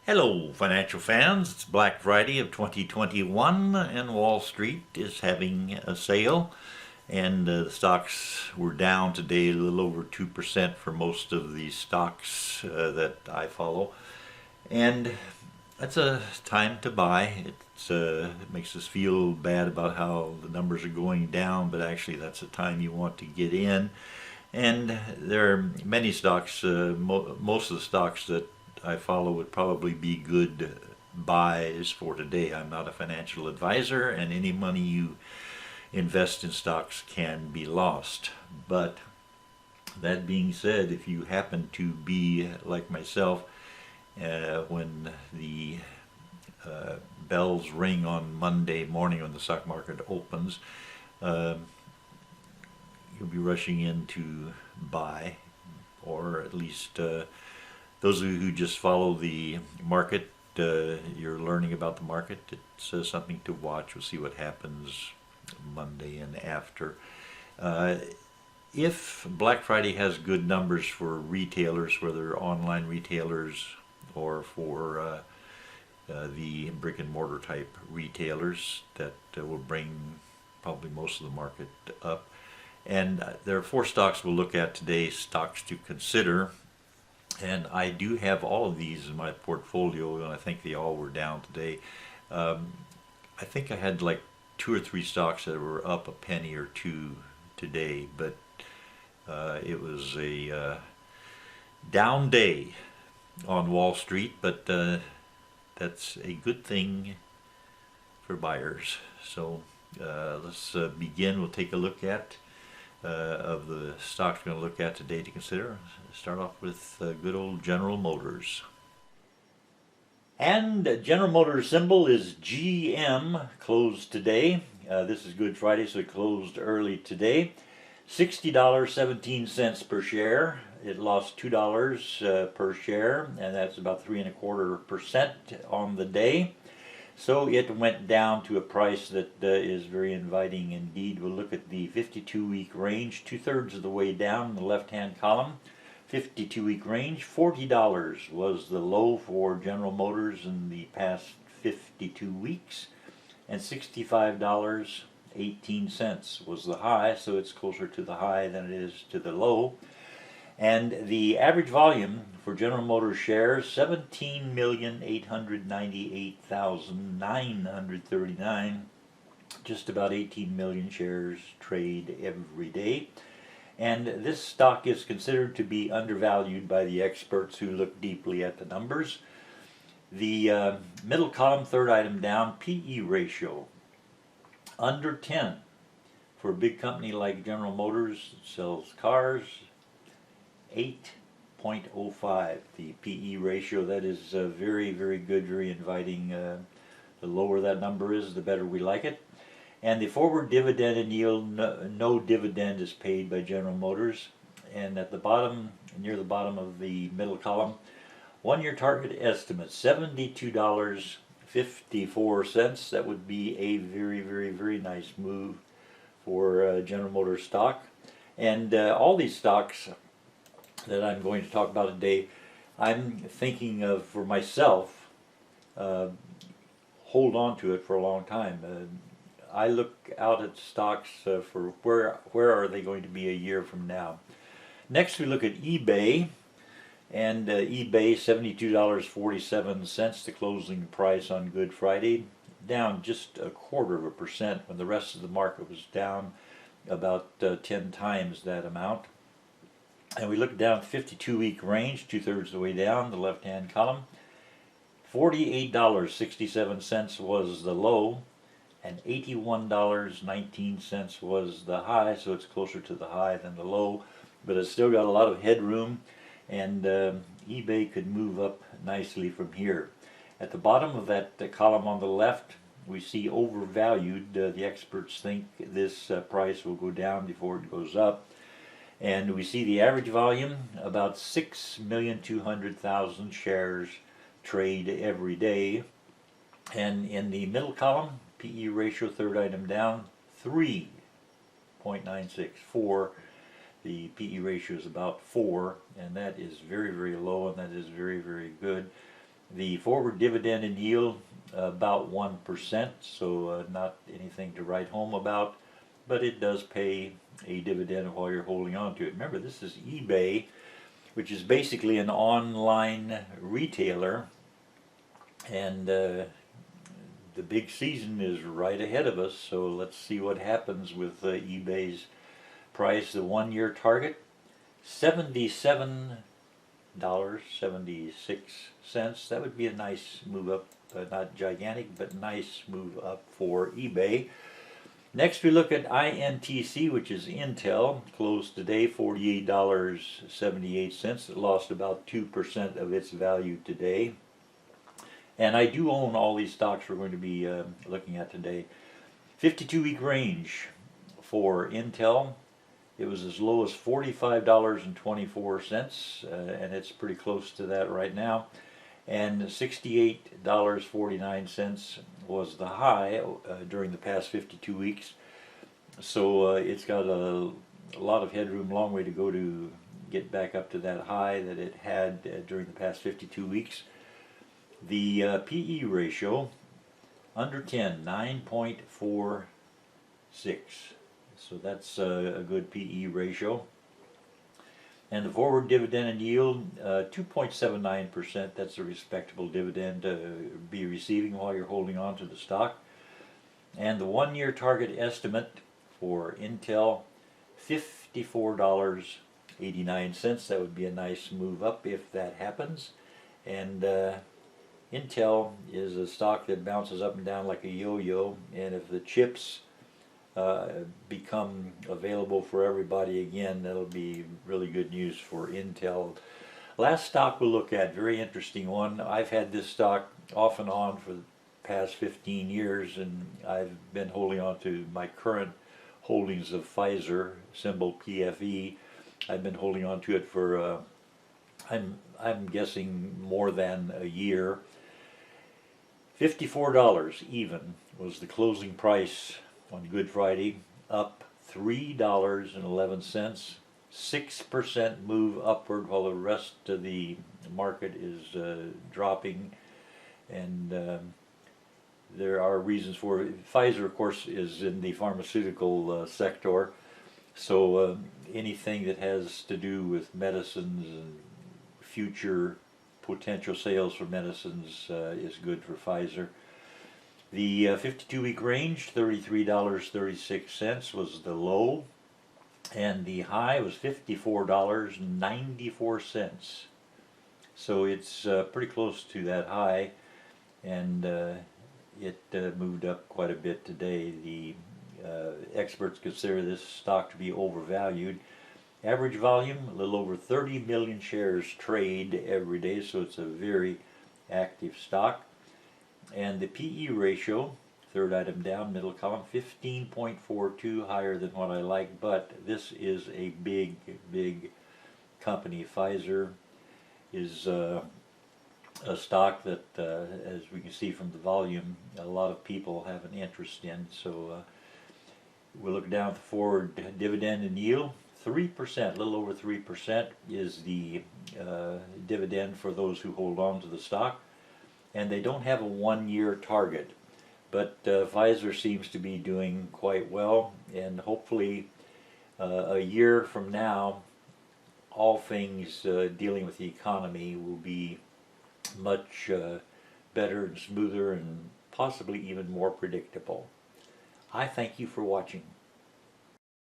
Hello, financial fans. It's Black Friday of 2021, and Wall Street is having a sale. And the stocks were down today, a little over 2% for most of the stocks that I follow. And that's a time to buy. It makes us feel bad about how the numbers are going down, but actually, that's a time you want to get in. And there are many stocks, most of the stocks that I follow would probably be good buys for today. I'm not a financial advisor, and any money you invest in stocks can be lost. But that being said, if you happen to be like myself, when the bells ring on Monday morning when the stock market opens, uh, you'll be rushing in to buy, or at least those of you who just follow the market, you're learning about the market. It's something to watch. We'll see what happens Monday and after. If Black Friday has good numbers for retailers, whether online retailers or for the brick and mortar type retailers, that will bring probably most of the market up. And there are four stocks we'll look at today, stocks to consider. And I do have all of these in my portfolio, and I think they all were down today. I think I had like two or three stocks that were up a penny or two today, but it was a down day on Wall Street, but that's a good thing for buyers. So let's begin. We'll take a look at of the stocks we're going to look at today to consider. Start off with good old General Motors. And General Motors symbol is GM, closed today. This is Good Friday, so it closed early today. $60.17 per share. It lost $2 per share, and that's about 3.25% on the day. So it went down to a price that is very inviting indeed. We'll look at the 52-week range, 2/3 of the way down in the left-hand column. 52-week range, $40 was the low for General Motors in the past 52 weeks, and $65.18 was the high, so it's closer to the high than it is to the low. And the average volume for General Motors shares, 17,898,939, just about 18 million shares trade every day. And this stock is considered to be undervalued by the experts who look deeply at the numbers. The middle column, third item down, PE ratio, under 10. For a big company like General Motors that sells cars, 8.05, the PE ratio. That is very, very good, very inviting. The lower that number is, the better we like it. And the forward dividend and yield, no dividend is paid by General Motors. And at the bottom, near the bottom of the middle column, 1-year target estimate, $72.54. That would be a very, very, very nice move for General Motors stock. And all these stocks that I'm going to talk about today, I'm thinking of for myself, hold on to it for a long time. I look out at stocks for where are they going to be a year from now. Next we look at eBay, and eBay $72.47, the closing price on Good Friday, down just 0.25% when the rest of the market was down about 10 times that amount. And we look down 52-week range, 2/3 of the way down, the left-hand column. $48.67 was the low, and $81.19 was the high, so it's closer to the high than the low, but it's still got a lot of headroom, and eBay could move up nicely from here. At the bottom of that column on the left, we see overvalued. The experts think this price will go down before it goes up. And we see the average volume, about 6,200,000 shares trade every day. And in the middle column, PE ratio, third item down, 3.964. The PE ratio is about 4, and that is very, very low, and that is very, very good. The forward dividend and yield about 1%, so not anything to write home about, but it does pay a dividend while you're holding on to it. Remember, this is eBay, which is basically an online retailer, and the big season is right ahead of us, so let's see what happens with eBay's price. The 1-year target, $77.76. That would be a nice move up, not gigantic, but nice move up for eBay. Next we look at INTC, which is Intel, closed today $48.78. It lost about 2% of its value today. And I do own all these stocks we're going to be looking at today. 52-week range for Intel. It was as low as $45.24, and it's pretty close to that right now. And $68.49 was the high during the past 52 weeks. So it's got a lot of headroom, long way to go to get back up to that high that it had during the past 52 weeks. The PE ratio, under 10, 9.46. So that's a good PE ratio. And the forward dividend and yield, 2.79%. That's a respectable dividend to be receiving while you're holding on to the stock. And the 1-year target estimate for Intel, $54.89. That would be a nice move up if that happens. And Intel is a stock that bounces up and down like a yo-yo, and if the chips become available for everybody again, that'll be really good news for Intel. Last stock we'll look at, very interesting one. I've had this stock off and on for the past 15 years, and I've been holding on to my current holdings of Pfizer, symbol PFE. I've been holding on to it for I'm guessing more than a year. $54 even was the closing price on Good Friday, up $3.11, 6% move upward while the rest of the market is dropping, and there are reasons for it. Pfizer, of course, is in the pharmaceutical sector, so anything that has to do with medicines and future potential sales for medicines is good for Pfizer. The 52-week range, $33.36 was the low, and the high was $54.94. So it's pretty close to that high, and it moved up quite a bit today. The experts consider this stock to be overvalued. Average volume, a little over 30 million shares trade every day, so it's a very active stock. And the PE ratio, third item down, middle column, 15.42, higher than what I like, but this is a big, big company. Pfizer is a stock that, as we can see from the volume, a lot of people have an interest in. So we'll look down at the forward dividend and yield. 3%, a little over 3% is the dividend for those who hold on to the stock. And they don't have a 1-year target, but Pfizer seems to be doing quite well, and hopefully a year from now all things dealing with the economy will be much better and smoother and possibly even more predictable. I thank you for watching.